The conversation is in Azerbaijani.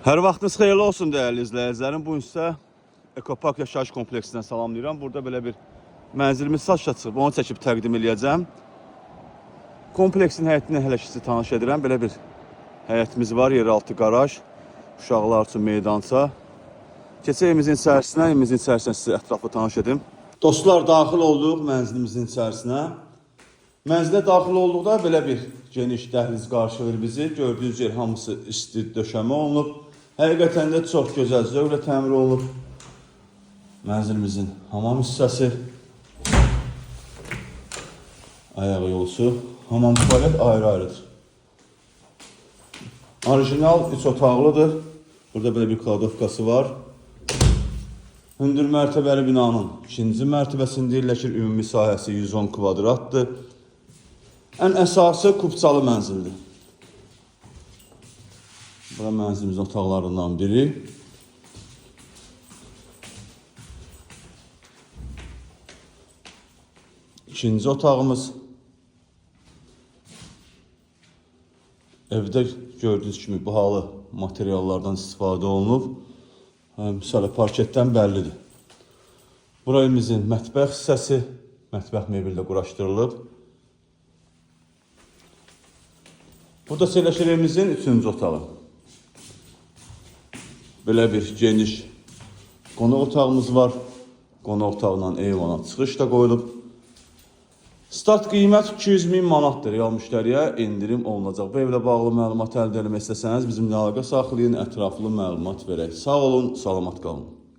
Hər vaxtınız xeyirli olsun dəyərli izləyicilərim. Bu isə Ekopark yaşayış kompleksindən salamlayıram. Burada belə bir mənzilimiz satışa çıxıb. Onu çəkib təqdim edəcəm. Kompleksin həyətinə hələ sizi tanış edirəm. Belə bir həyətimiz var, yeraltı qaraj. Uşaqlar üçün meydança. Keçək evimizin içərisinə, sizi ətraflı tanış edim. Dostlar, daxil olduq mənzilimizin içərisinə. Mənzilə daxil olduqda belə bir geniş dəhliz qarşılayır bizi. Gördüyünüz yer hamısı isti döşəmə olunub. Həqiqətən də çox gözəl, zövqlə təmir olunub. Mənzilimizin hamam hissəsi, ayaq yolusu, hamam tualet ayrı-ayrıdır. Orijinal 3 otaqlıdır. Burada belə bir kladovkası var. Hündür mərtəbəli binanın 2-ci mərtəbəsində yerləşir. Ümumi sahəsi 110 kvadratdır. Ən əsası kubçalı mənzildir. Bura mənzilimizin otaqlarından biri. İkinci otağımız. Evdə gördüyünüz kimi bahalı materiallardan istifadə olunub. Misal parketdən bəllidir. Bura evimizin mətbəx hissəsi, mətbəx mebellə quraşdırılıb. Burada yerləşir evimizin 3-cü otağı. Belə bir geniş qonaq otağımız var. Qonaq otağından eyvana çıxış da qoyulub. Start qiymət 200.000 manatdır. Real müştəriyə indirim olunacaq. Bu evlə bağlı məlumat əldə etmək istəsəniz bizimlə əlaqə saxlayın, ətraflı məlumat verək. Sağ olun, salamat qalın.